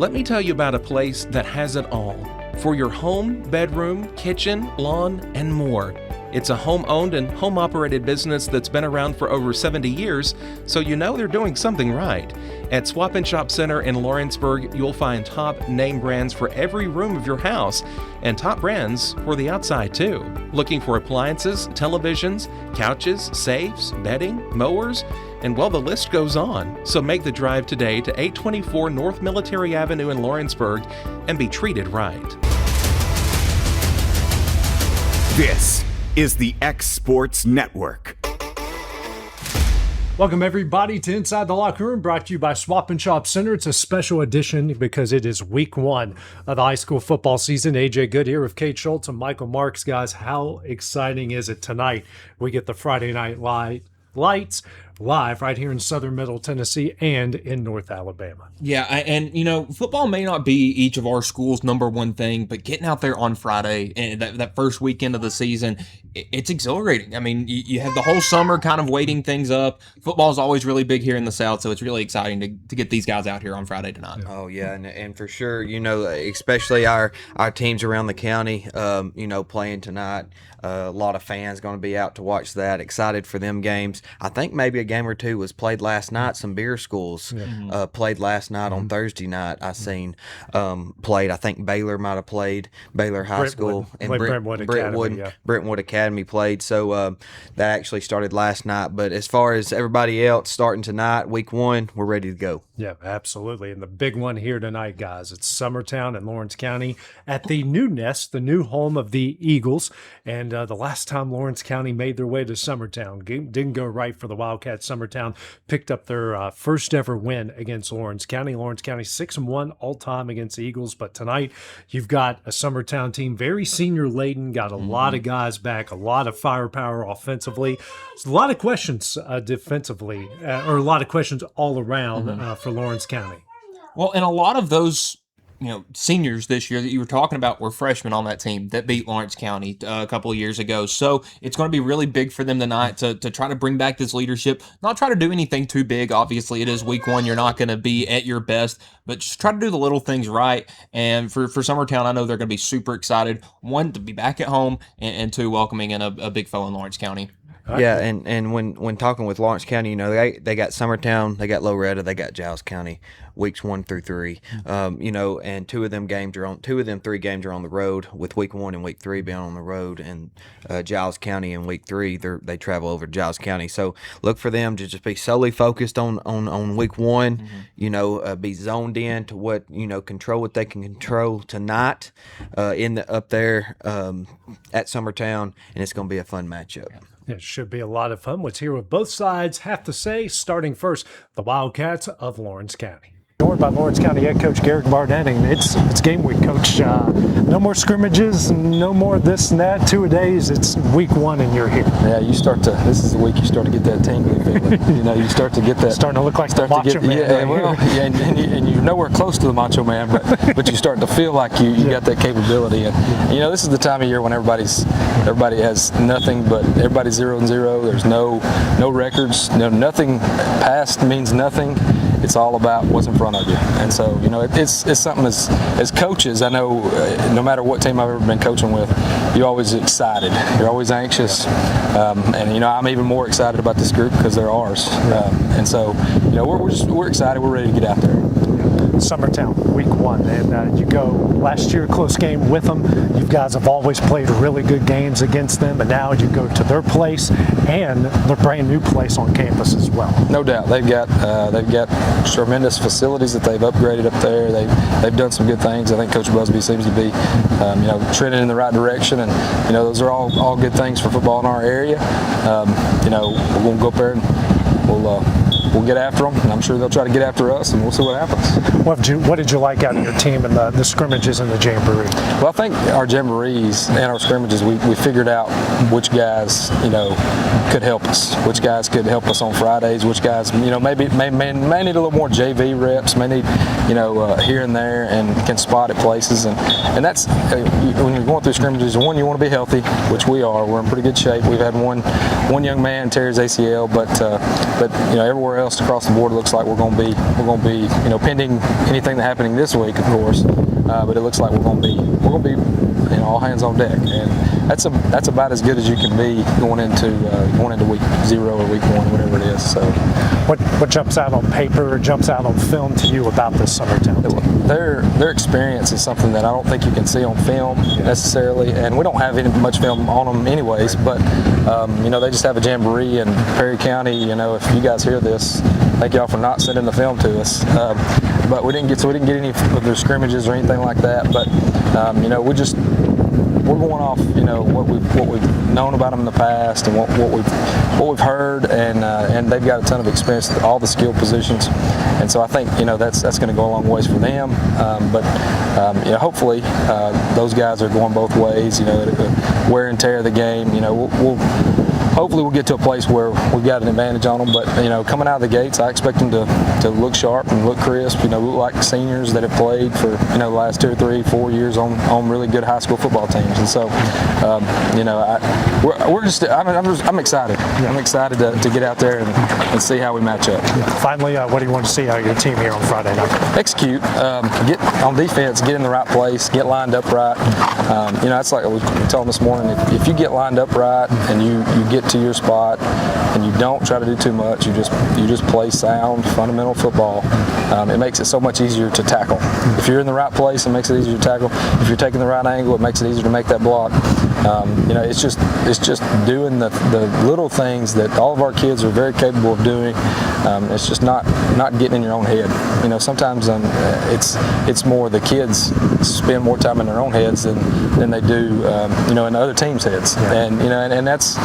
Let me tell you about a place that has it all for your home, bedroom, kitchen, lawn, and more. It's a home-owned and home-operated business that's been around for over 70 years, so you know they're doing something right. At Swap and Shop Center in Lawrenceburg, you'll find top name brands for every room of your house and top brands for the outside too. Looking for appliances, televisions, couches, safes, bedding, mowers, and well, the list goes on. So make the drive today to 824 North Military Avenue in Lawrenceburg and be treated right. This is the X Sports Network. Welcome, everybody, to Inside the Locker Room, brought to you by Swap and Shop Center. It's a special edition because it is week one of the high school football season. AJ Good here with Kate Schultz and Michael Marks. Guys, how exciting is it tonight? We get the Friday Night Lights live right here in southern Middle Tennessee and in North Alabama. Yeah, and you know, football may not be each of our schools' number one thing, but getting out there on Friday and that first weekend of the season, it's exhilarating. I mean, you have the whole summer kind of waiting things up. Football is always really big here in the South, so it's really exciting to get these guys out here on Friday tonight. Oh yeah, and for sure, you know, especially our teams around the county, you know, playing tonight. A lot of fans going to be out to watch that. Excited for them games. I think maybe a game or two was played last night. Some beer schools played last night on Thursday night. I seen played. I think Baylor might have played. Baylor High School and Brentwood Academy played. So that actually started last night. But as far as everybody else starting tonight, week one, we're ready to go. Yeah, absolutely. And the big one here tonight, guys, it's Summertown in Lawrence County at the new nest, the new home of the Eagles. And the last time Lawrence County made their way to Summertown, didn't go right for the Wildcats. Summertown picked up their first ever win against Lawrence County. Lawrence County 6-1 all-time against the Eagles. But tonight, you've got a Summertown team, very senior-laden, got a lot of guys back, a lot of firepower offensively. There's a lot of questions defensively, or a lot of questions all around for Lawrence County. Well, and a lot of those, you know, seniors this year that you were talking about were freshmen on that team that beat Lawrence County a couple of years ago. So it's going to be really big for them tonight to try to bring back this leadership. Not try to do anything too big. Obviously, it is week one. You're not going to be at your best, but just try to do the little things right. And for Summertown, I know they're going to be super excited. One, to be back at home, and two, welcoming in a big foe in Lawrence County. Yeah, and when talking with Lawrence County, you know, they got Summertown, they got Loretta, they got Giles County, weeks 1 through 3. You know, and two of them three games are on the road, with week 1 and week 3 being on the road, and Giles County in week 3 they travel over to Giles County. So look for them to just be solely focused on week 1. You know, be zoned in to what, you know, control what they can control tonight up there at Summertown, and it's going to be a fun matchup. It should be a lot of fun. What's here with both sides have to say, starting first, the Wildcats of Lawrence County. Joined by Lawrence County head coach Garrick Barnett. It's game week, coach. No more scrimmages, no more this and that, 2-a-days. It's week one and you're here. Yeah, this is the week you start to get that tingling feeling. You know, you start to get that. Starting to look like the Macho Man. Yeah, well, yeah, and you're nowhere close to the Macho Man, but you start to feel like you got that capability. And you know, this is the time of year when everybody has nothing, but everybody's 0-0. There's no records. Nothing past means nothing. It's all about what's in front of you. And so, you know, it's something as coaches, I know no matter what team I've ever been coaching with, you're always excited. You're always anxious. And, you know, I'm even more excited about this group because they're ours. And so, you know, we're excited. We're ready to get out there. Summertown, week one, and you go last year, close game with them. You guys have always played really good games against them, and now you go to their place and their brand new place on campus as well. No doubt, they've got tremendous facilities that they've upgraded up there. They've done some good things. I think Coach Busby seems to be, you know, trending in the right direction, and you know, those are all good things for football in our area. You know, we're going to go up there and we'll get after them, and I'm sure they'll try to get after us, and we'll see what happens. What did you like out of your team in the scrimmages and the jamboree? Well, I think our jamborees and our scrimmages, we figured out which guys, you know, could help us, which guys could help us on Fridays, which guys, maybe may need a little more JV reps, may need, here and there, and can spot at places. And that's, when you're going through scrimmages, one, you want to be healthy, which we are. We're in pretty good shape. We've had one young man tear his ACL, but everywhere else across the board, it looks like we're going to be, pending anything that's happening this week, of course. But it looks like we're going to be all hands on deck, and that's about as good as you can be going into week 0 or week 1, whatever it is. So, what jumps out on paper or jumps out on film to you about this Summertown team? Their experience is something that I don't think you can see on film necessarily, and we don't have much film on them anyways. But they just have a jamboree in Perry County. If you guys hear this, thank y'all for not sending the film to us. But we didn't get any of their scrimmages or anything like that. But we're going off what we've known about them in the past and what we've heard, and they've got a ton of experience at all the skill positions, and so I think that's going to go a long ways for them. But hopefully those guys are going both ways. Wear and tear of the game. Hopefully we'll get to a place where we've got an advantage on them. But coming out of the gates, I expect them to look sharp and look crisp. Look like seniors that have played for the last 2 or 3, 4 years on really good high school football teams. And so, I'm excited. I'm excited to get out there and see how we match up. Finally, what do you want to see out of your team here on Friday night? Execute. Get on defense. Get in the right place. Get lined up right. That's like I was telling this morning. If you get lined up right and you get to your spot and you don't try to do too much, you just play sound fundamental football, it makes it so much easier to tackle. If you're in the right place, it makes it easier to tackle. If you're taking the right angle, it makes it easier to make that block. It's just doing the little things that all of our kids are very capable of doing. It's just not getting in your own head. Sometimes it's more the kids spend more time in their own heads than they do in other teams' heads. Yeah. And that's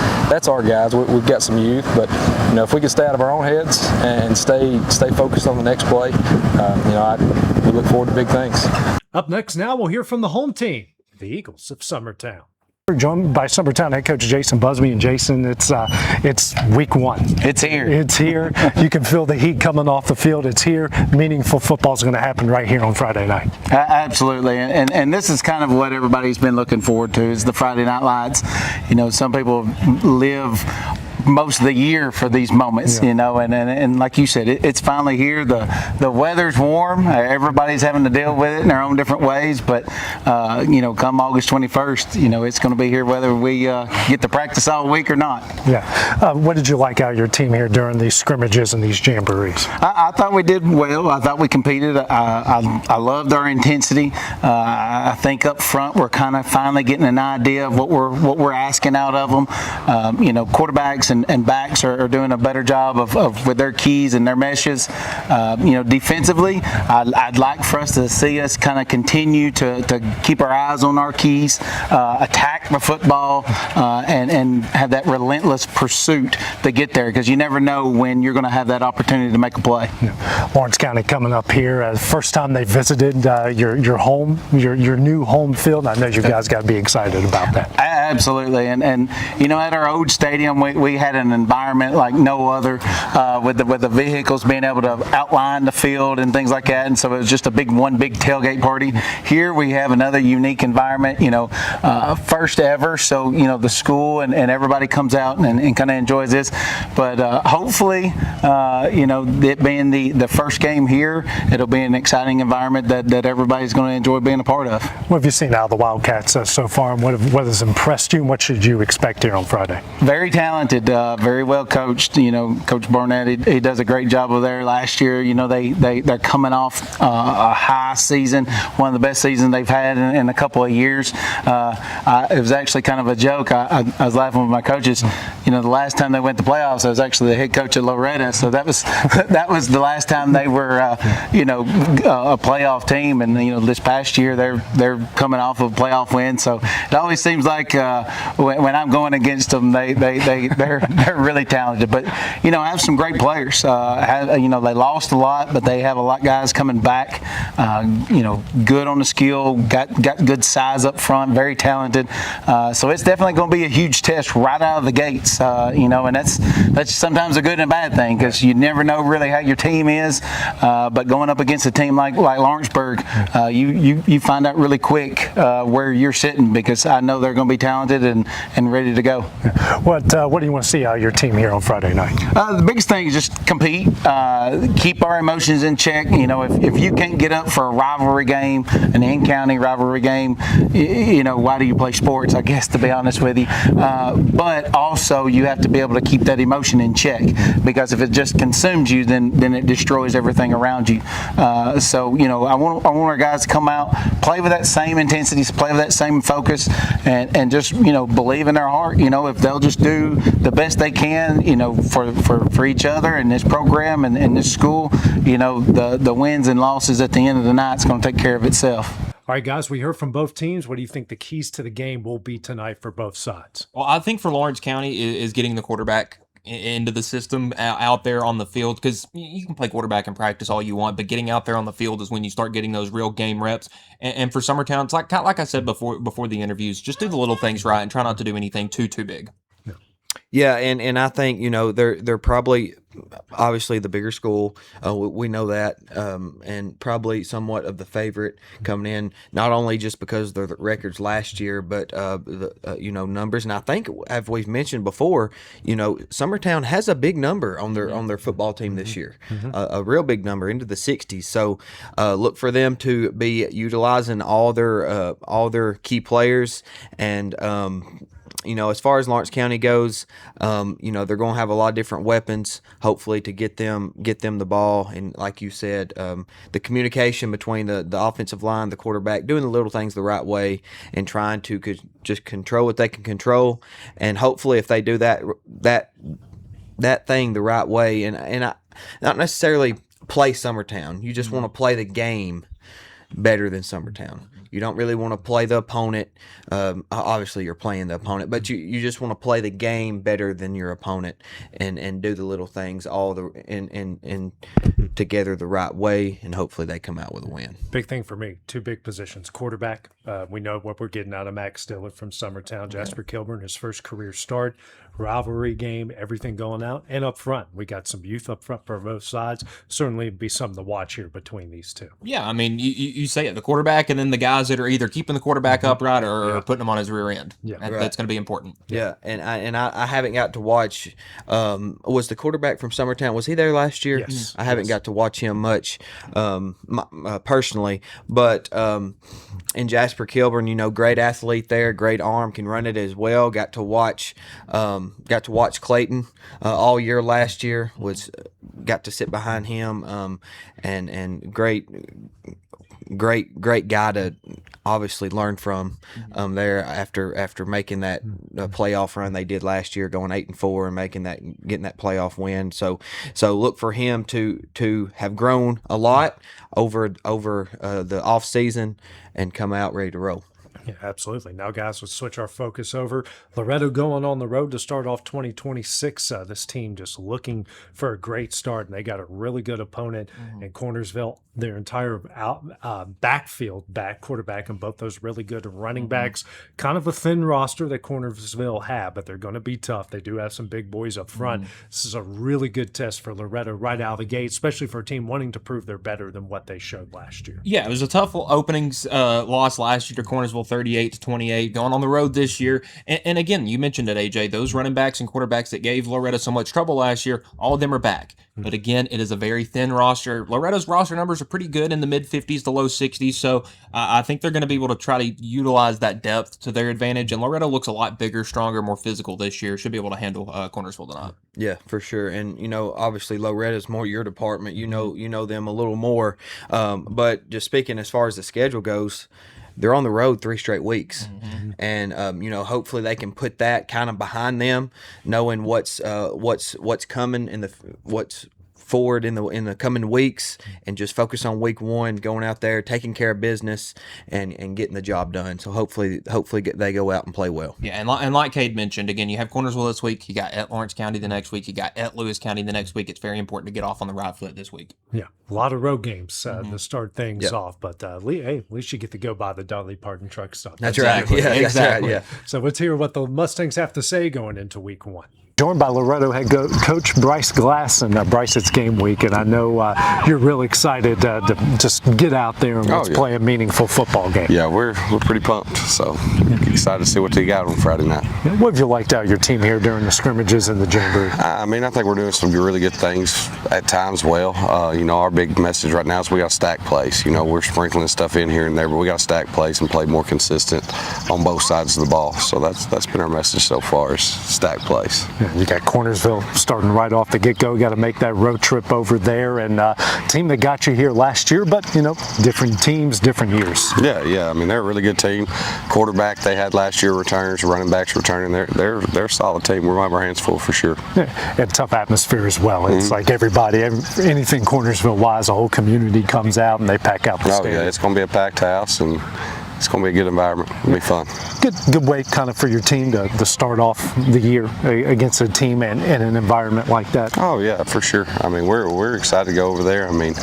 our guys. We've got some youth, but if we can stay out of our own heads and stay focused on the next play, we look forward to big things. Up next now, we'll hear from the home team, the Eagles of Summertown. We're joined by Summertown head coach Jason Busby. And Jason, it's week 1. It's here. It's here. You can feel the heat coming off the field. It's here. Meaningful football is going to happen right here on Friday night. Absolutely, and this is kind of what everybody's been looking forward to, is the Friday night lights. Some people live most of the year for these moments, and like you said, it's finally here. The weather's warm. Everybody's having to deal with it in their own different ways, but come August 21st, it's going to be here whether we get to practice all week or not. Yeah. What did you like out of your team here during these scrimmages and these jamborees? I thought we did well. I thought we competed. I loved our intensity. I think up front we're kind of finally getting an idea of what we're asking out of them. Quarterbacks and backs are doing a better job of with their keys and their meshes. Defensively, I'd like for us to see us kind of continue to keep our eyes on our keys, attack the football, and have that relentless pursuit to get there, because you never know when you're going to have that opportunity to make a play. Lawrence County coming up here, first time they visited your home, your new home field. I know you guys got to be excited about that. Absolutely, and at our old stadium, we had an environment like no other, with the vehicles being able to outline the field and things like that, and so it was just one big tailgate party. Here we have another unique environment, first ever, so the school and everybody comes out and kind of enjoys this, but hopefully it being the first game here, it'll be an exciting environment that everybody's going to enjoy being a part of. What have you seen out of the Wildcats so far, and what has impressed you, and what should you expect here on Friday? Very talented, very well coached. Coach Barnett, he does a great job over there. Last year, they're coming off a high season, one of the best seasons they've had in a couple of years. It was actually kind of a joke. I was laughing with my coaches. The last time they went to playoffs, I was actually the head coach at Loretta, so that was the last time they were a playoff team. And this past year they're coming off of a playoff win. So it always seems like when I'm going against them, they're they're really talented. But I have some great players. They lost a lot, but they have a lot of guys coming back. Good on the skill, got good size up front, very talented. So it's definitely going to be a huge test right out of the gates. And that's sometimes a good and a bad thing because you never know really how your team is. But going up against a team like Lawrenceburg, you find out really quick where you're sitting because I know they're going to be talented and ready to go. What do you want to see out of your team here on Friday night? The biggest thing is just compete, keep our emotions in check. If you can't get up for a rivalry game, an in-county rivalry game, why do you play sports, I guess, to be honest with you. But also you have to be able to keep that emotion in check because if it just consumes you, then it destroys everything around you. So I want our guys to come out, play with that same intensity, play with that same focus, and just believe in their heart. If they'll just do the best they can, for each other and this program and this school, the wins and losses at the end of the night is going to take care of itself. All right, guys, we heard from both teams. What do you think the keys to the game will be tonight for both sides? Well, I think for Lawrence County is getting the quarterback into the system out there on the field, because you can play quarterback in practice all you want, but getting out there on the field is when you start getting those real game reps. And for Summertown, it's like I said before the interviews, just do the little things right and try not to do anything too big. Yeah, and I think they're probably obviously the bigger school. We know that, and probably somewhat of the favorite coming in. Not only just because of the records last year, but numbers. And I think, as we've mentioned before, Summertown has a big number on their football team this year, a real big number into the 60s. So look for them to be utilizing all their key players and. As far as Lawrence County goes, they're going to have a lot of different weapons, hopefully, to get them the ball. And like you said, the communication between the offensive line, the quarterback, doing the little things the right way and trying to just control what they can control. And hopefully, if they do that thing the right way, and I, not necessarily play Summertown, you just want to play the game better than Summertown. You don't really want to play the opponent. Obviously, you're playing the opponent, but you just want to play the game better than your opponent and do the little things and together the right way, and hopefully they come out with a win. Big thing for me, two big positions. Quarterback, we know what we're getting out of Max Dillard from Summertown. Jasper Kilburn, his first career start. Rivalry game, everything going out. And up front, we got some youth up front for both sides. Certainly be something to watch here between these two. Yeah, I mean, you say it, the quarterback and then the guys that are either keeping the quarterback upright or putting him on his rear end. Yeah, that's going to be important. Yeah, and I haven't got to watch, was the quarterback from Summertown, was he there last year? Yes. I haven't got to watch him much personally, but in Jasper Kilburn, great athlete there, great arm, can run it as well. Got to watch Clayton all year last year. Got to sit behind him, and great guy to obviously learn from there after making that playoff run they did last year, going 8-4 and getting that playoff win. So look for him to have grown a lot over the off season and come out ready to roll. Yeah, absolutely. Now, guys, let's switch our focus over. Loretta going on the road to start off 2026. This team just looking for a great start, and they got a really good opponent in Cornersville. Their entire quarterback, and both those really good running backs. Kind of a thin roster that Cornersville have, but they're going to be tough. They do have some big boys up front. This is a really good test for Loretta right out of the gate, especially for a team wanting to prove they're better than what they showed last year. Yeah, it was a tough openings loss last year to Cornersville, 38-28, going on the road this year. And again, you mentioned it, AJ, those running backs and quarterbacks that gave Loretta so much trouble last year, all of them are back. But again, it is a very thin roster. Loretta's roster numbers are pretty good in the mid-50s to low 60s, so I think they're going to be able to try to utilize that depth to their advantage. And Loretta looks a lot bigger, stronger, more physical this year. Should be able to handle Cornersville tonight. Yeah, for sure. And, obviously Loretta's more your department. You know them a little more. But just speaking as far as the schedule goes, they're on the road 3 straight weeks, and hopefully they can put that kind of behind them, knowing what's coming and what's forward in the coming weeks and just focus on week one, going out there, taking care of business, and getting the job done. So hopefully they go out and play well. Yeah, and like Cade mentioned, again, you have Cornersville this week. You got at Lawrence County the next week. You got at Lewis County the next week. It's very important to get off on the right foot this week. Yeah, a lot of road games to start things off. But hey, at least you get to go by the Dolly Parton truck stop. That's right. Yeah, exactly. That's right. Yeah. So let's hear what the Mustangs have to say going into week one. Joined by Loretta head coach Bryce Glass, and Bryce, it's game week, and I know you're really excited to just get out there and let's play a meaningful football game. Yeah, we're pretty pumped, so excited to see what they got on Friday night. What have you liked out your team here during the scrimmages and the jamboree? I mean, I think we're doing some really good things at times. Well, our big message right now is we got to stack plays. We're sprinkling stuff in here and there, but we got to stack plays and play more consistent on both sides of the ball. So that's been our message so far, is stack plays. You got Cornersville starting right off the get-go. You got to make that road trip over there, and team that got you here last year, but different teams, different years. Yeah. I mean, they're a really good team. Quarterback they had last year returns, running backs returning. They're a solid team. We're gonna have our hands full for sure. Yeah, and tough atmosphere as well. It's like everybody, anything Cornersville-wise, the whole community comes out and they pack out the stadium. Yeah, it's gonna be a packed house and it's going to be a good environment. It'll be fun. Good way kind of for your team to start off the year against a team and an environment like that. Oh, yeah, for sure. I mean, we're excited to go over there. I mean,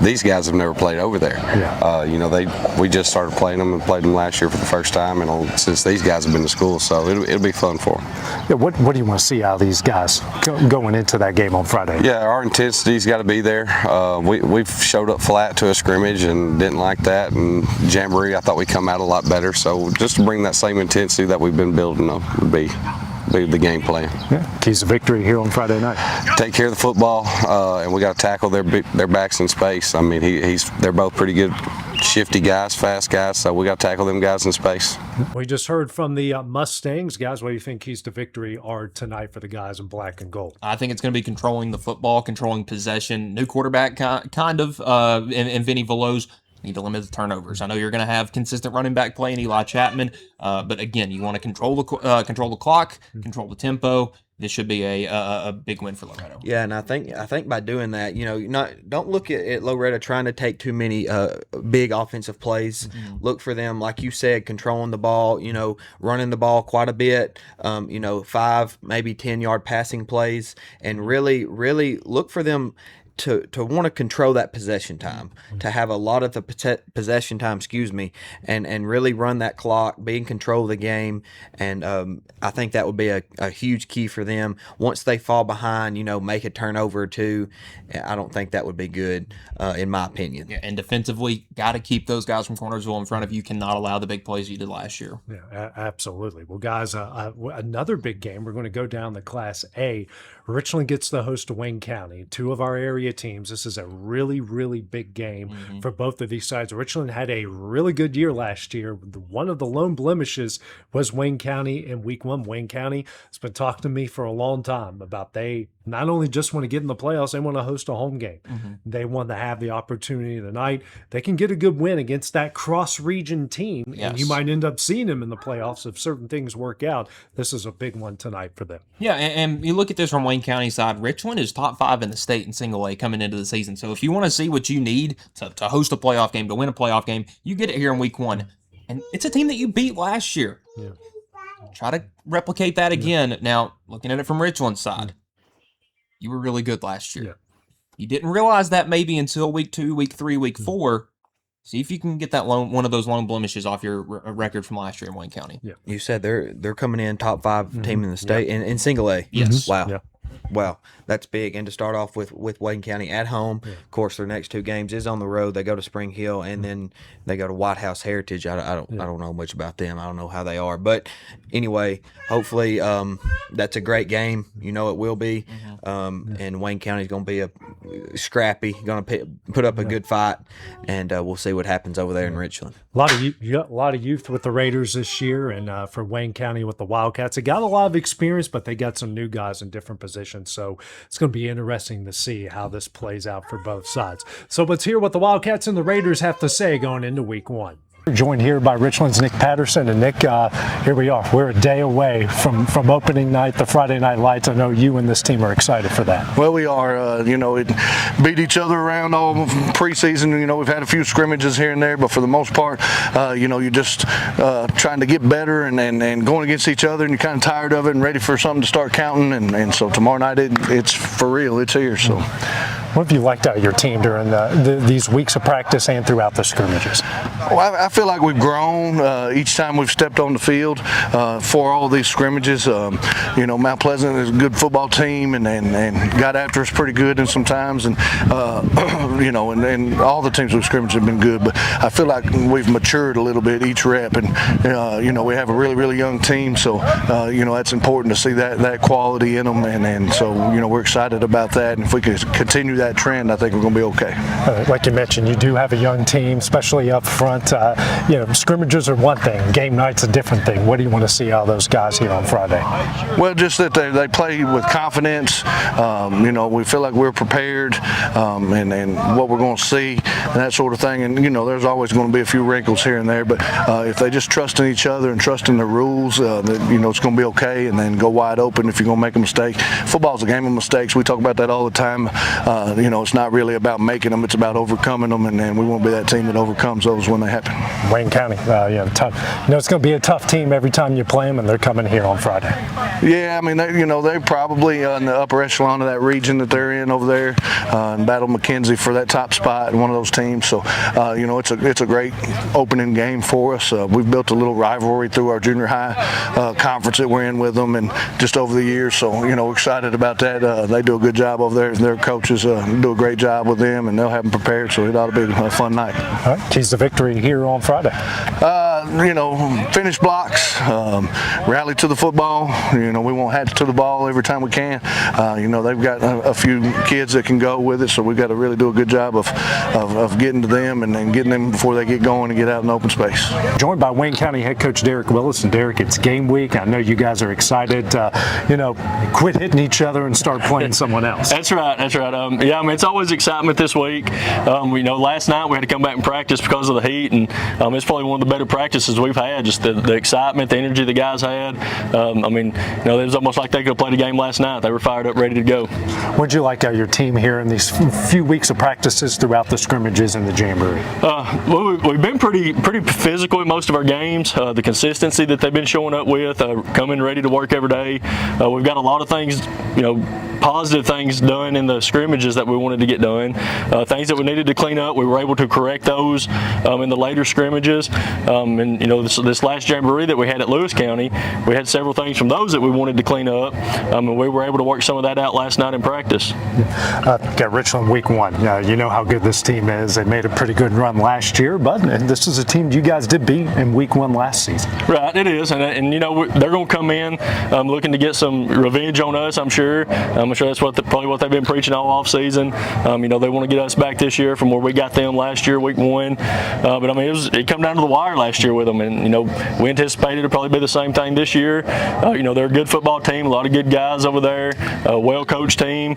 these guys have never played over there. Yeah. We just started playing them and played them last year for the first time, and since these guys have been to school, so it'll be fun for them. Yeah, what do you want to see out of these guys going into that game on Friday? Yeah, our intensity's got to be there. We've showed up flat to a scrimmage and didn't like that, and Jamboree, I thought we come out a lot better. So just to bring that same intensity that we've been building up would be the game plan. Yeah, keys to victory here on Friday night. Take care of the football, and we got to tackle their backs in space. I mean, they're both pretty good, shifty guys, fast guys. So we got to tackle them guys in space. We just heard from the Mustangs, guys. What do you think keys to victory are tonight for the guys in black and gold? I think it's going to be controlling the football, controlling possession. New quarterback, kind of, and Vinny Veloz. Need to limit the turnovers. I know you're going to have consistent running back play in Eli Chapman, but again, you want to control the clock, control the tempo. This should be a big win for Loretta. Yeah, and I think by doing that, don't look at Loretta trying to take too many big offensive plays. Look for them, like you said, controlling the ball, running the ball quite a bit, 5, maybe 10-yard passing plays, and really, really look for them to want to control that possession time, to have a lot of the possession time, and really run that clock, be in control of the game. And I think that would be a huge key for them. Once they fall behind, make a turnover or two, I don't think that would be good, in my opinion. Yeah, and defensively, got to keep those guys from Cornersville in front of you. Cannot allow the big plays you did last year. Yeah, absolutely. Well, guys, another big game. We're going to go down the Class A. Richland gets the host of Wayne County, two of our area teams. This is a really, really big game for both of these sides. Richland had a really good year last year. One of the lone blemishes was Wayne County in week one. Wayne County has been talking to me for a long time about they not only just want to get in the playoffs, they want to host a home game. They want to have the opportunity tonight. They can get a good win against that cross-region team, and you might end up seeing them in the playoffs if certain things work out. This is a big one tonight for them. Yeah, and you look at this from Wayne County side, Richland is top 5 in the state in single A coming into the season. So if you want to see what you need to host a playoff game, to win a playoff game, you get it here in week 1. And it's a team that you beat last year. Yeah. Try to replicate that again. Now, looking at it from Richland's side, you were really good last year. Yeah. You didn't realize that maybe until week 2, week 3, week 4. See if you can get that one of those lone blemishes off your record from last year in Wayne County. Yeah. You said they're coming in top 5 team in the state in single A. Yes. Wow. Yeah. Wow, that's big. And to start off with Wayne County at home, of course, their next 2 games is on the road. They go to Spring Hill, and then they go to White House Heritage. I don't know much about them. I don't know how they are, but anyway, hopefully that's a great game. It will be. And Wayne County's going to be a scrappy, going to put up a good fight, and we'll see what happens over there in Richland. A lot of youth with the Raiders this year, and for Wayne County with the Wildcats, they got a lot of experience, but they got some new guys in different positions. So it's going to be interesting to see how this plays out for both sides. So let's hear what the Wildcats and the Raiders have to say going into week 1. Joined here by Richland's Nick Patterson. And Nick, here we are. We're a day away from opening night, the Friday Night Lights. I know you and this team are excited for that. Well, we are. It beat each other around all preseason. We've had a few scrimmages here and there, but for the most part, you're just trying to get better and going against each other, and you're kind of tired of it and ready for something to start counting. And so tomorrow night, it's for real. It's here. So. What have you liked out of your team during these weeks of practice and throughout the scrimmages? Well, I feel like we've grown each time we've stepped on the field for all these scrimmages. Mount Pleasant is a good football team and got after us pretty good in some times, and and all the teams we've scrimmaged have been good. But I feel like we've matured a little bit each rep, and we have a really, really young team, so that's important to see that quality in them, and so we're excited about that. And if we could continue that trend, I think we're going to be okay. Like you mentioned, you do have a young team, especially up front. Scrimmages are one thing, game night's a different thing. What do you want to see out of those guys here on Friday? Well, just that they play with confidence. We feel like we're prepared and what we're going to see and that sort of thing. And there's always going to be a few wrinkles here and there, but if they just trust in each other and trust in the rules, it's going to be okay. And then go wide open if you're going to make a mistake. Football's a game of mistakes. We talk about that all the time. It's not really about making them; it's about overcoming them, and we want to be that team that overcomes those when they happen. Wayne County, tough. It's going to be a tough team every time you play them, and they're coming here on Friday. Yeah, I mean, they're probably in the upper echelon of that region that they're in over there, and battle McKenzie for that top spot in one of those teams. So, it's a great opening game for us. We've built a little rivalry through our junior high conference that we're in with them, and just over the years. So, we're excited about that. They do a good job over there. Their coaches do a great job with them, and they'll have them prepared. So it ought to be a fun night. All right, keys to victory here on Friday. Finish blocks, rally to the football. We want hats to the ball every time we can. They've got a few kids that can go with it, so we've got to really do a good job of getting to them and then getting them before they get going and get out in open space. Joined by Wayne County head coach Derek Willis. And Derek, it's game week. I know you guys are excited. Quit hitting each other and start playing someone else. That's right. It's always excitement this week. Last night we had to come back and practice because of the heat, and it's probably one of the better practices we've had. Just the excitement, the energy the guys had. It was almost like they could have played a game last night. They were fired up, ready to go. What'd you like out of your team here in these few weeks of practices throughout the scrimmages and the jamboree? We've been pretty physical in most of our games. The consistency that they've been showing up with, coming ready to work every day. We've got a lot of things, positive things done in the scrimmages that we wanted to get done. Things that we needed to clean up, we were able to correct those in the later scrimmages. This last jamboree that we had at Lewis County, we had several things from those that we wanted to clean up, and we were able to work some of that out last night in practice. Got Richland week one. You know how good this team is. They made a pretty good run last year, but this is a team you guys did beat in week one last season. Right, it is, and they're going to come in looking to get some revenge on us. I'm sure. I'm sure that's probably what they've been preaching all off season. They want to get us back this year from where we got them last year, week one. It come down to the wire last year with them, and we anticipated it'd probably be the same thing this year. They're a good football team, a lot of good guys over there, a well-coached team.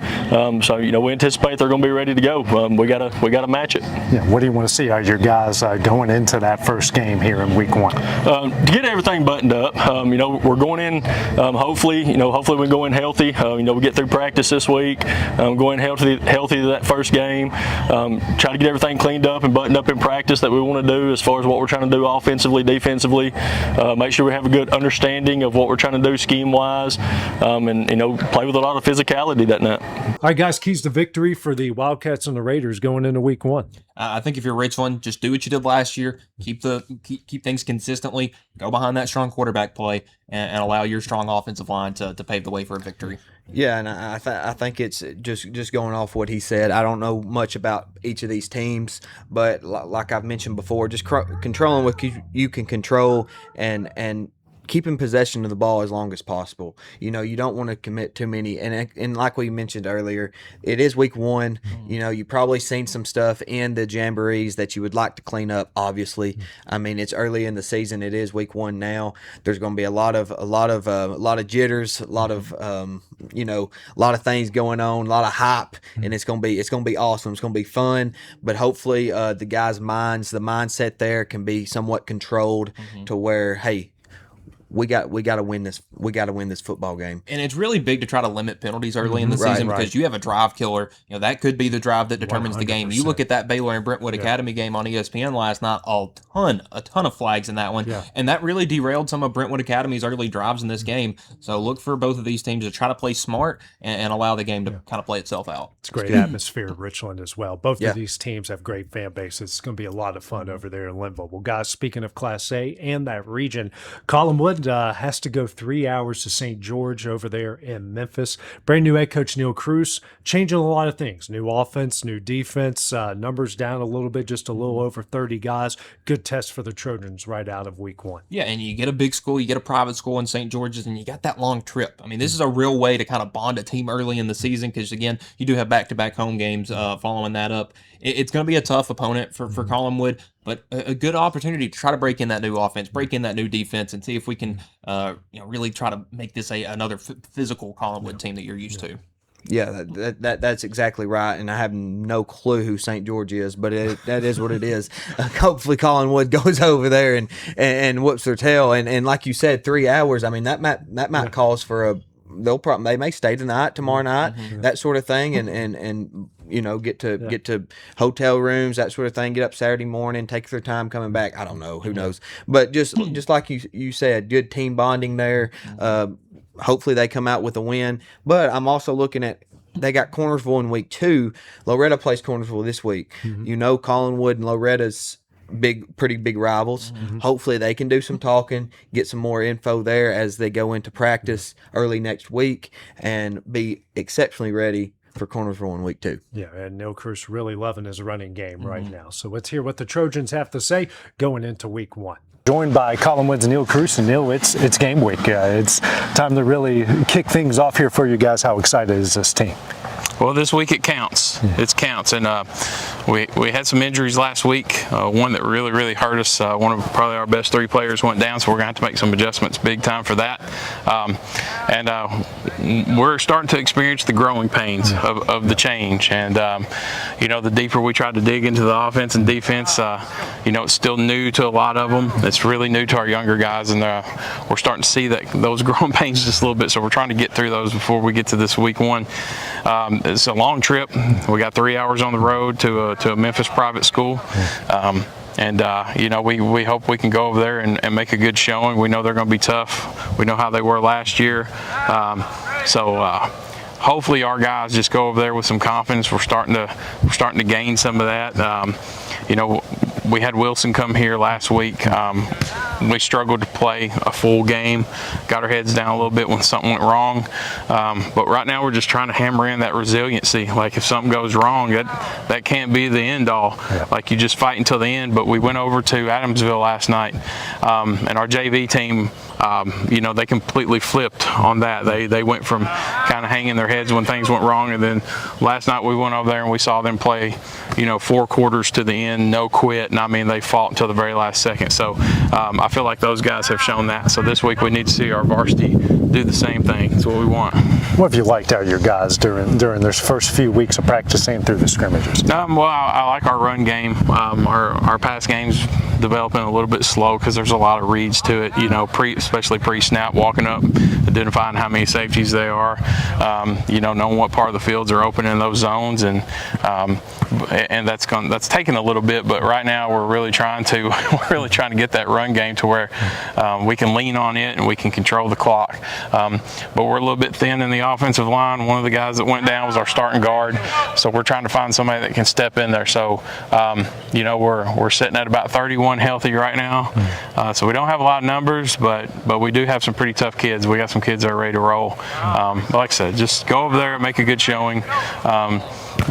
We anticipate they're going to be ready to go. We gotta match it. Yeah. What do you want to see out of your guys going into that first game here in week one? To get everything buttoned up. We're going in. Hopefully we go in healthy. We get through practice this week. Go in healthy to that first game. Try to get everything cleaned up and buttoned up in practice that we want to do as far as what we're trying to do offensively, defensively. Make sure we have a good understanding of what we're trying to do scheme-wise, and play with a lot of physicality that night. All right, guys, keys to victory for the Wildcats and the Raiders going into week one. I think if you're Richland, just do what you did last year. Keep things consistently. Go behind that strong quarterback play and allow your strong offensive line to pave the way for a victory. Yeah, and I think it's just going off what he said. I don't know much about each of these teams, but like I've mentioned before, just controlling what you can control and keeping possession of the ball as long as possible. You don't want to commit too many. And like we mentioned earlier, it is week one. You've probably seen some stuff in the jamborees that you would like to clean up. Obviously, I mean, it's early in the season. It is week one now. There's going to be a lot of jitters, a lot of things going on, a lot of hype, and it's going to be awesome. It's going to be fun. But hopefully, the guys' minds, the mindset there can be somewhat controlled to where, hey, we got to win this. We got to win this football game. And it's really big to try to limit penalties early in the season because you have a drive killer. That could be the drive that determines 100%. The game. You look at that Baylor and Brentwood Academy game on ESPN last night, a ton of flags in that one. And that really derailed some of Brentwood Academy's early drives in this game. So look for both of these teams to try to play smart and allow the game to kind of play itself out. It's a great atmosphere in Richland as well. Both of these teams have great fan bases. It's going to be a lot of fun over there in Linville. Well, guys, speaking of Class A and that region, Colinwood has to go 3 hours to St. George over there in Memphis. Brand new head coach Neil Cruz changing a lot of things. New offense, new defense, numbers down a little bit, just a little over 30 guys. Good test for the Trojans right out of week one. Yeah, and you get a big school, you get a private school in St. George's, and you got that long trip. I mean, this is a real way to kind of bond a team early in the season because, again, you do have back-to-back home games following that up. It's going to be a tough opponent for Colinwood, but a good opportunity to try to break in that new offense, break in that new defense, and see if we can really try to make this another physical Colinwood team that you're used to. Yeah, that's exactly right, and I have no clue who St. George is, but that is what it is. Hopefully Colinwood goes over there and whoops their tail, and like you said, 3 hours. I mean, that might cause for they may stay tonight, tomorrow night, that sort of thing, and get to hotel rooms, that sort of thing, get up Saturday morning, take their time coming back. I don't know, who knows, but just like you said, good team bonding there. Hopefully they come out with a win, but I'm also looking at they got Cornersville in week 2. Loretta plays Cornersville this week. Colinwood and Loretta's pretty big rivals. Hopefully they can do some talking, get some more info there as they go into practice early next week, and be exceptionally ready for Cornersville in week 2. Yeah, and Neil Cruz really loving his running game right now. So let's hear what the Trojans have to say going into week 1. Joined by Colinwood's Neil Cruz. And Neil, it's game week. It's time to really kick things off here for you guys. How excited is this team? Well, this week it counts. It counts, and we had some injuries last week. One that really hurt us. One of probably our best 3 players went down, so we're going to have to make some adjustments big time for that. We're starting to experience the growing pains of the change. And the deeper we try to dig into the offense and defense, it's still new to a lot of them. It's really new to our younger guys, and we're starting to see those growing pains just a little bit. So we're trying to get through those before we get to this week 1. It's a long trip. We got 3 hours on the road to a Memphis private school. We hope we can go over there and make a good showing. We know they're going to be tough. We know how they were last year. Hopefully our guys just go over there with some confidence. We're starting to gain some of that. We had Wilson come here last week. We struggled to play a full game, got our heads down a little bit when something went wrong. But right now we're just trying to hammer in that resiliency. Like if something goes wrong, that can't be the end all. Like you just fight until the end. But we went over to Adamsville last night, and our JV team, they completely flipped on that. They went from kind of hanging their heads when things went wrong, and then last night we went over there and we saw them play, 4 quarters to the end, no quit, and I mean they fought until the very last second. So I feel like those guys have shown that. So this week we need to see our varsity do the same thing. That's what we want. What have you liked out of your guys during their first few weeks of practicing through the scrimmages? I like our run game. Our pass game's developing a little bit slow because there's a lot of reads to it, especially pre-snap, walking up, identifying how many safeties they are, knowing what part of the fields are open in those zones, and that's taken a little bit, but right now we're really trying to get that run game to where we can lean on it and we can control the clock. But we're a little bit thin in the offensive line. One of the guys that went down was our starting guard, so we're trying to find somebody that can step in there. So we're sitting at about 31 healthy right now. So we don't have a lot of numbers, but we do have some pretty tough kids. We got some kids that are ready to roll. But like I said, just go over there and make a good showing.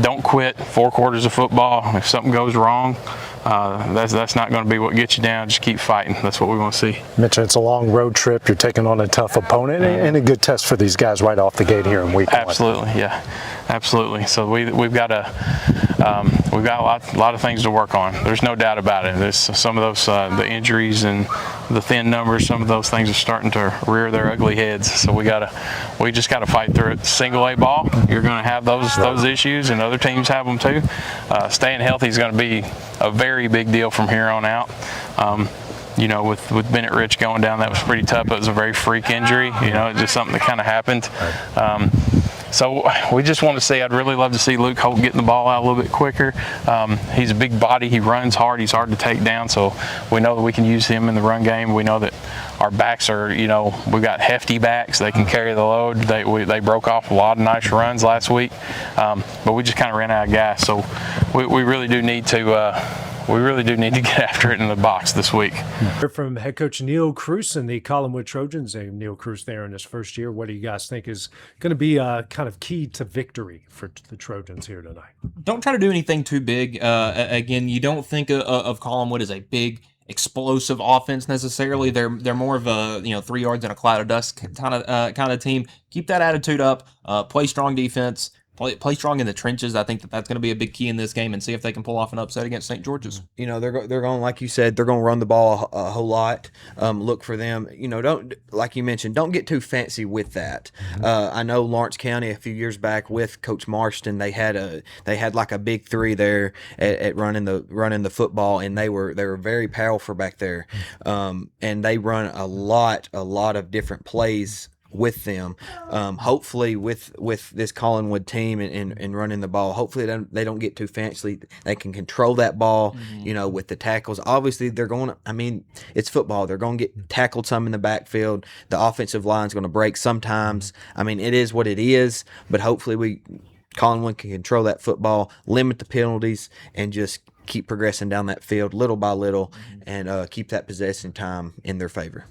Don't quit 4 quarters of football. If something goes wrong, that's not going to be what gets you down. Just keep fighting. That's what we want to see. Mitch, it's a long road trip. You're taking on a tough opponent and a good test for these guys right off the gate here in week 1. Absolutely, yeah, absolutely. So we've got a lot of things to work on. There's no doubt about it. There's some of those the injuries and the thin numbers. Some of those things are starting to rear their ugly heads. So we just gotta fight through it. Single A ball, you're going to have those issues, and other teams have them too. Staying healthy is going to be a very big deal from here on out. With Bennett Rich going down, that was pretty tough. It was a very freak injury. It's just something that kind of happened. So we just want to see, I'd really love to see Luke Holt getting the ball out a little bit quicker. He's a big body. He runs hard. He's hard to take down. So we know that we can use him in the run game. We know that our backs are, we've got hefty backs. They can carry the load. They broke off a lot of nice runs last week. But we just kind of ran out of gas. So we really do need to get after it in the box this week. We're from head coach Neil Cruz and the Colinwood Trojans. Neil Cruz there in his first year. What do you guys think is going to be kind of key to victory for the Trojans here tonight? Don't try to do anything too big. Again, you don't think of Colinwood as a big, explosive offense necessarily. They're more of a 3 yards in a cloud of dust kind of team. Keep that attitude up. Play strong defense. Play strong in the trenches. I think that's going to be a big key in this game, and see if they can pull off an upset against St. George's. They're going, like you said, they're going to run the ball a whole lot. Look for them. Don't, like you mentioned, don't get too fancy with that. I know Lawrence County a few years back with Coach Marston, they had like a big 3 there at running the football, and they were very powerful back there. And they run a lot of different plays with them. Hopefully with this Colinwood team and running the ball, hopefully they don't get too fancy. They can control that ball, with the tackles. Obviously it's football. They're going to get tackled some in the backfield. The offensive line's going to break sometimes. it is what it is, but hopefully Colinwood can control that football, limit the penalties, and just keep progressing down that field little by little, and keep that possession time in their favor.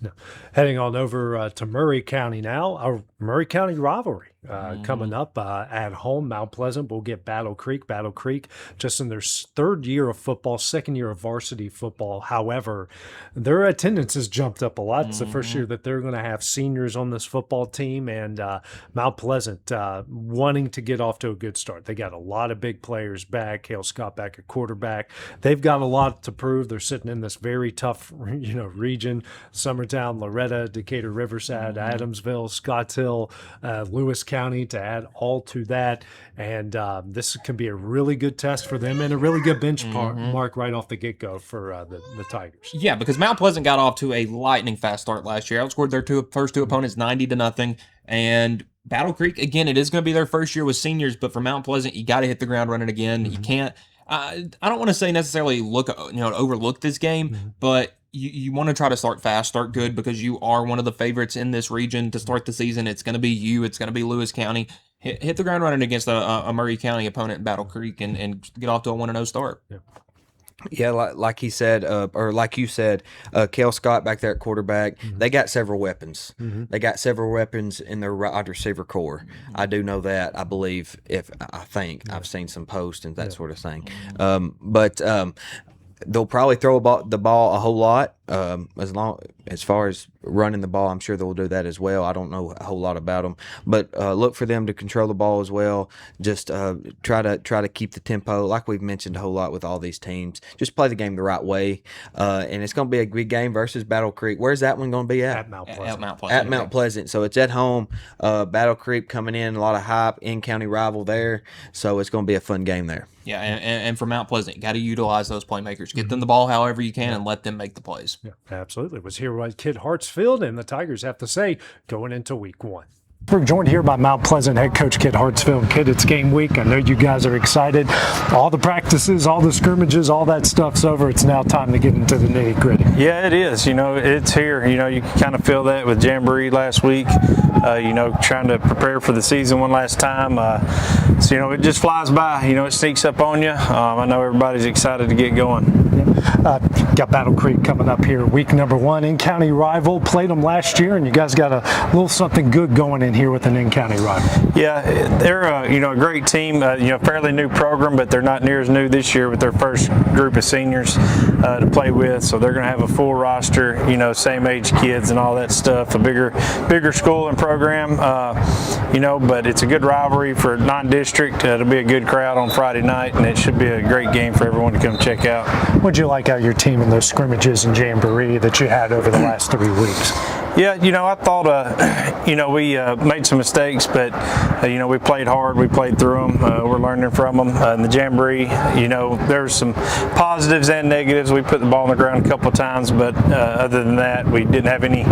Heading on over to Murray County now, our Murray County rivalry coming up at home. Mount Pleasant will get Battle Creek. Battle Creek just in their 3rd year of football, 2nd year of varsity football. However, their attendance has jumped up a lot. It's the first year that they're going to have seniors on this football team, and Mount Pleasant wanting to get off to a good start. They got a lot of big players back. Hale Scott back at quarterback. They've got a lot to prove. They're sitting in this very tough, region: Summertown, Loretta, Decatur, Riverside, Adamsville, Scotts Hill, Lewis County to add all to that. And this can be a really good test for them and a really good benchmark right off the get-go for the Tigers. Yeah, because Mount Pleasant got off to a lightning fast start last year. Outscored their first two opponents 90-0. And Battle Creek, again, it is going to be their first year with seniors, but for Mount Pleasant, you got to hit the ground running again. You can't. I don't want to say necessarily overlook this game, but you want to try to start fast, start good, because you are one of the favorites in this region to start the season. It's going to be you. It's going to be Lewis County. Hit the ground running against a Murray County opponent in Battle Creek and get off to a 1-0 start. Yeah. Yeah, like he said, or like you said, Cale Scott back there at quarterback, they got several weapons. They got several weapons in their wide receiver core. I do know that. I believe, I've seen some posts and that sort of thing. But they'll probably throw the ball a whole lot. As far as running the ball, I'm sure they'll do that as well. I don't know a whole lot about them, but look for them to control the ball as well. Just try to keep the tempo, like we've mentioned a whole lot with all these teams. Just play the game the right way, and it's going to be a big game versus Battle Creek. Where's that one going to be at? At Mount Pleasant. At Mount Pleasant. So it's at home. Battle Creek coming in, a lot of hype, in-county rival there. So it's going to be a fun game there. Yeah, and for Mount Pleasant, you got to utilize those playmakers. Get them the ball however you can and let them make the plays. Yeah, absolutely. Was here with Kid Hartsfield, and the Tigers have to say going into week 1. We're joined here by Mount Pleasant head coach Kid Hartsfield. Kid, it's game week. I know you guys are excited. All the practices, all the scrimmages, all that stuff's over. It's now time to get into the nitty-gritty. Yeah, it is. It's here. You can kind of feel that with Jamboree last week. Trying to prepare for the season one last time. So it just flies by. It sneaks up on you. I know everybody's excited to get going. Got Battle Creek coming up here, week number 1, in-county rival. Played them last year, and you guys got a little something good going in here with an in-county rival. Yeah, they're a great team. Fairly new program, but they're not near as new this year with their first group of seniors to play with. So they're going to have a full roster, same age kids and all that stuff. A bigger school and program, but it's a good rivalry for non-district. It'll be a good crowd on Friday night, and it should be a great game for everyone to come check out. What'd you like out of your team in those scrimmages and jamboree that you had over the last 3 weeks? Yeah, I thought, we made some mistakes, but, we played hard. We played through them. We're learning from them. In the jamboree, there's some positives and negatives. We put the ball on the ground a couple of times, but other than that, we didn't have any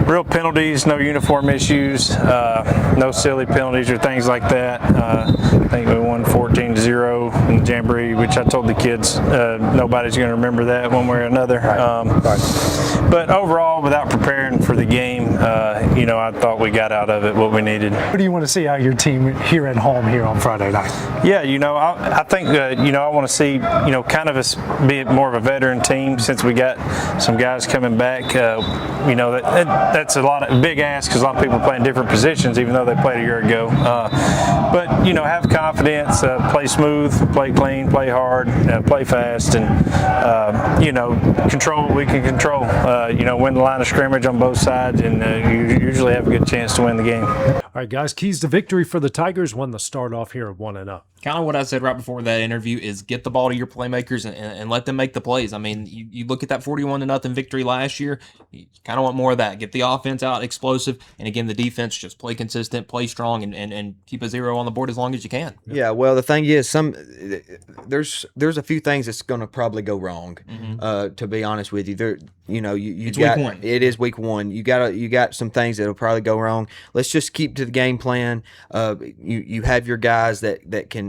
real penalties, no uniform issues, no silly penalties or things like that. I think we won 14-0 in the jamboree, which I told the kids nobody's going to remember that one way or another. But overall, without preparing for the game, I thought we got out of it what we needed. What do you want to see out of your team here at home here on Friday night? Yeah, I think, I want to see, kind of us be more of a veteran team since we got some guys coming back. That's a lot of big ask because a lot of people are playing different positions, even though they played a year ago. But have confidence, play smooth, play clean, play hard, play fast, and control what we can control. Win the line of scrimmage on both sides, and you usually have a good chance to win the game. All right, guys, keys to victory for the Tigers. Won the start off here at 1-0. Kind of what I said right before that interview is get the ball to your playmakers and let them make the plays. I mean, you look at that 41-0 victory last year, you kind of want more of that. Get the offense out explosive, and again, the defense just play consistent, play strong, and keep a 0 on the board as long as you can. Yeah, well, the thing is, there's a few things that's going to probably go wrong. To be honest with you, It's week 1. It is week 1. You got some things that'll probably go wrong. Let's just keep to the game plan. You have your guys that can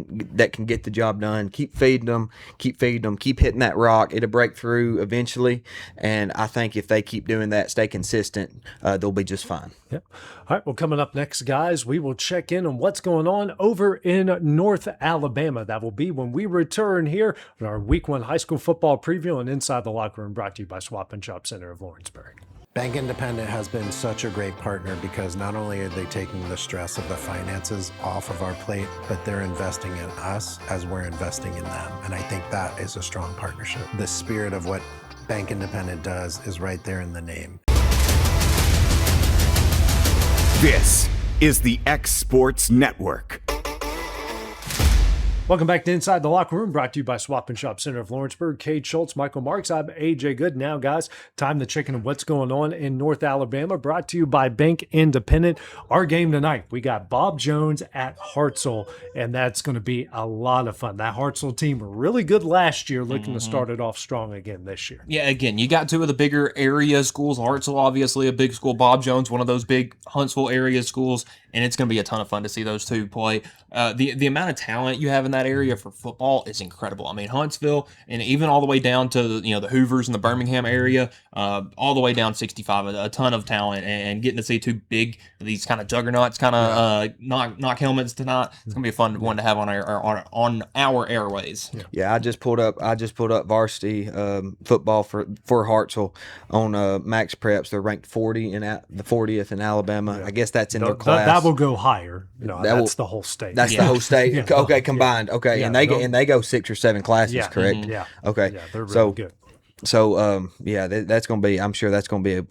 get the job done. Keep feeding them. Keep hitting that rock. It'll break through eventually. And I think if they keep doing that, stay consistent, they'll be just fine. Yep. All right, well, coming up next, guys, we will check in on what's going on over in North Alabama. That will be when we return here on our Week 1 high school football preview and Inside the Locker Room, brought to you by Swap and Shop Center of Lawrenceburg. Bank Independent has been such a great partner because not only are they taking the stress of the finances off of our plate, but they're investing in us as we're investing in them. And I think that is a strong partnership. The spirit of what Bank Independent does is right there in the name. This is the X Sports Network. Welcome back to Inside the Locker Room, brought to you by Swap and Shop Center of Lawrenceburg. Cade Schultz, Michael Marks, I'm AJ Good. Now, guys, time to check in what's going on in North Alabama, brought to you by Bank Independent. Our game tonight, we got Bob Jones at Hartselle, and that's going to be a lot of fun. That Hartselle team were really good last year, looking to start it off strong again this year. Yeah, again, you got 2 of the bigger area schools. Hartselle, obviously a big school. Bob Jones, one of those big Huntsville area schools, and it's going to be a ton of fun to see those 2 play. The amount of talent you have in that area for football is incredible. I mean, Huntsville, and even all the way down to the Hoovers and the Birmingham area, all the way down 65, a ton of talent, and getting to see 2 big, these kind of juggernauts, kind of knock helmets tonight. It's gonna be a fun one to have on our airways. Yeah, I just pulled up varsity football for Hartselle on Max Preps. They're ranked 40 in the 40th in Alabama. Yeah. I guess that's in their class. That will go higher. That's the whole state. That's the whole state. Yeah. Okay, combined. Okay, yeah, and they go 6 or 7 classes, correct? Yeah. Okay. Yeah, they're really good. So, that's going to be. I'm sure that's going to be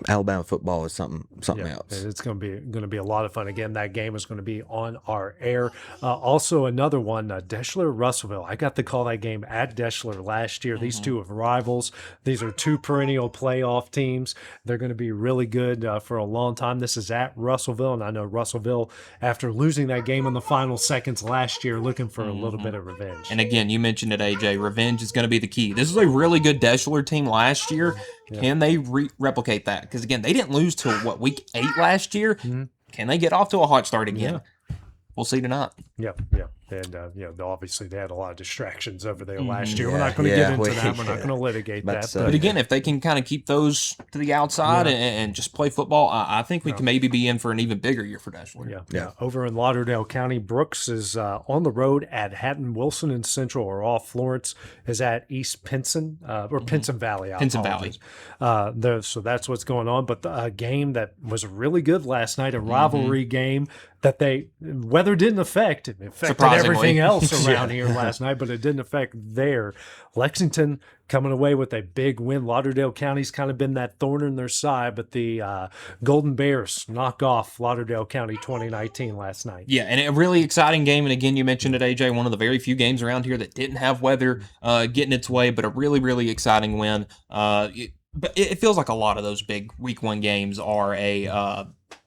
Alabama football is something else. It's going to be a lot of fun. Again, that game is going to be on our air. Also, another one, Deschler Russellville. I got to call that game at Deschler last year. These 2 are rivals. These are 2 perennial playoff teams. They're going to be really good for a long time. This is at Russellville, and I know Russellville, after losing that game in the final seconds last year, looking for a little bit of revenge. And again, you mentioned it, AJ. Revenge is going to be the key. This is a really good Deschler team last year. Can they replicate that? Because again, they didn't lose till week 8 last year. Can they get off to a hot start again? We'll see tonight. Yeah. And obviously they had a lot of distractions over there last year. We're not going to get into that. We're not going to litigate that. But again, if they can kind of keep those to the outside and just play football, I think we can maybe be in for an even bigger year for Deshler. Yeah. Over in Lauderdale County, Brooks is on the road at Hatton. Wilson and Central are off. Florence is at East Pinson or Pinson Valley. Pinson Valley. So that's what's going on. But a game that was really good last night, a rivalry game that weather didn't affect. It affected everything else around here last night, but it didn't affect there. Lexington coming away with a big win. Lauderdale County's kind of been that thorn in their side, but the Golden Bears knock off Lauderdale County 2019 last night. Yeah, and a really exciting game. And again, you mentioned it, AJ, one of the very few games around here that didn't have weather getting its way, but a really, really exciting win. But it feels like a lot of those big week one games are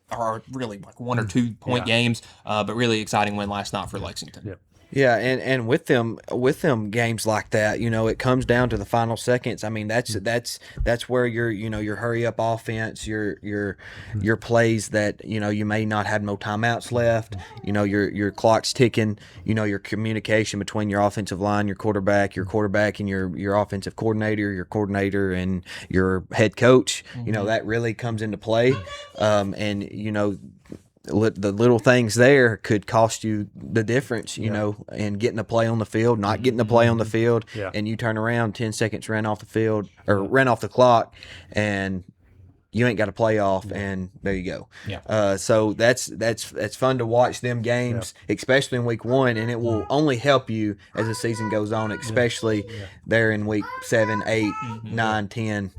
are really like 1 or 2 point games, but really exciting win last night for Lexington. Yep. Yeah, and with them games like that, it comes down to the final seconds. I mean, that's where your hurry up offense, your plays that you may not have no timeouts left. Your clock's ticking. Your communication between your offensive line, your quarterback, and your offensive coordinator, your coordinator, and your head coach. That really comes into play, the little things there could cost you the difference, and getting a play on the field, not getting a play on the field, and you turn around, 10 seconds ran off the field or ran off the clock, and you ain't got a playoff, and there you go. So that's fun to watch them games, especially in week one, and it will only help you as the season goes on, especially there in week 7, 8, 9, 10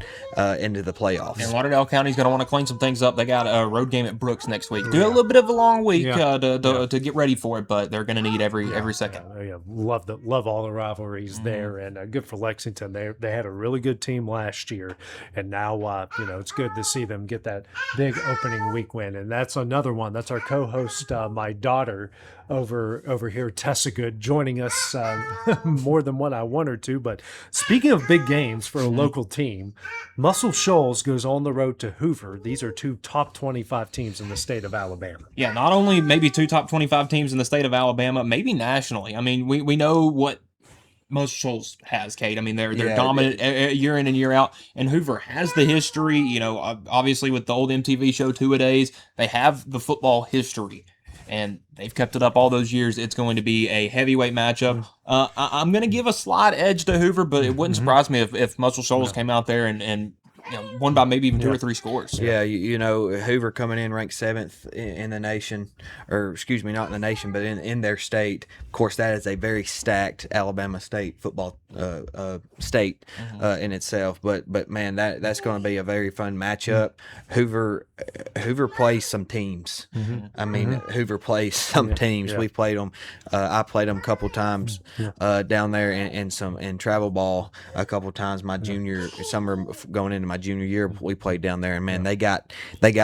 into the playoffs. And Lauderdale County's going to want to clean some things up. They got a road game at Brooks next week. Do a little bit of a long week to get ready for it, but they're going to need every second. Love all the rivalries there, and good for Lexington. They had a really good team last year, and now it's good to see them get that big opening week win. And that's another one. That's our co-host, my daughter over here, Tessa Good, joining us more than what I want her to. But speaking of big games for a local team, Muscle Shoals goes on the road to Hoover. These are 2 top 25 teams in the state of Alabama. Yeah, not only maybe 2 top 25 teams in the state of Alabama, maybe nationally. I mean, we know what Muscle Shoals has, Kate. I mean, they're dominant year in and year out, and Hoover has the history. Obviously with the old MTV show 2-A-Days, they have the football history, and they've kept it up all those years. It's going to be a heavyweight matchup. I'm going to give a slight edge to Hoover, but it wouldn't surprise me if Muscle Shoals came out there and won by maybe even 2 or 3 scores. Yeah, Hoover coming in ranked 7th in the nation, or excuse me, not in the nation, but in their state. Of course, that is a very stacked Alabama State football state in itself. But man, that's going to be a very fun matchup. Hoover plays some teams. I mean, Hoover plays some teams. We've played them. I played them a couple times down there in travel ball a couple times. My junior summer going into my junior year, we played down there, and man, they got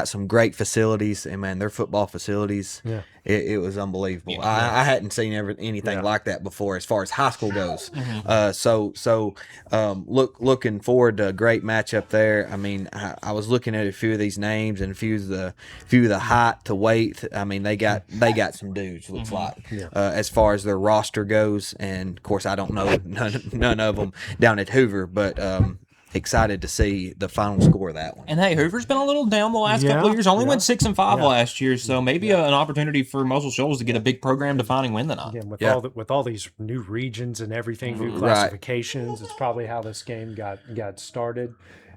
some great facilities, and man, their football facilities, it was unbelievable. I hadn't seen anything like that before as far as high school goes. Looking forward to a great matchup there. I mean, I was looking at a few of these names and a few of the height to weight. I mean, they got some dudes. Looks like as far as their roster goes, and of course, I don't know none of them down at Hoover, but excited to see the final score of that one. And hey, Hoover's been a little down the last couple of years. Only went 6-5 last year, so maybe an opportunity for Muscle Shoals to get a big program-defining win tonight. Again, with all these new regions and everything, new classifications, it's probably how this game got started.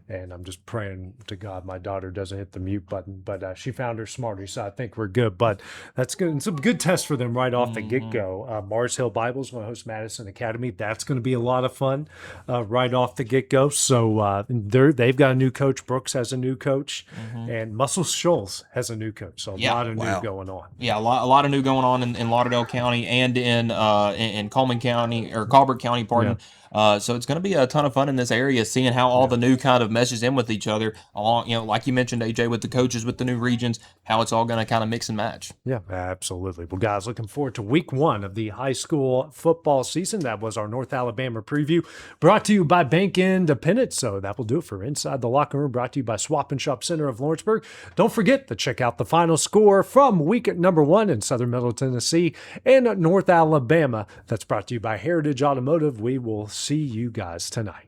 And I'm just praying to God my daughter doesn't hit the mute button. But she found her smarty, so I think we're good. But that's good. It's a good test for them right off the get-go. Mars Hill Bible's going to host Madison Academy. That's going to be a lot of fun right off the get-go. So they've got a new coach. Brooks has a new coach. And Muscle Shoals has a new coach. So a lot of new going on. Yeah, a lot of new going on in Lauderdale County and in Coleman County, or Colbert County, pardon. So it's going to be a ton of fun in this area, seeing how all the new kind of meshes in with each other. Along, like you mentioned, AJ, with the coaches, with the new regions, how it's all going to kind of mix and match. Yeah, absolutely. Well, guys, looking forward to week 1 of the high school football season. That was our North Alabama preview, brought to you by Bank Independent. So that will do it for Inside the Locker Room, brought to you by Swap and Shop Center of Lawrenceburg. Don't forget to check out the final score from week number 1 in Southern Middle Tennessee and North Alabama. That's brought to you by Heritage Automotive. We will see you guys tonight.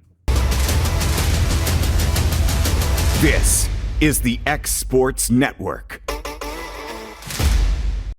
This is the X Sports Network.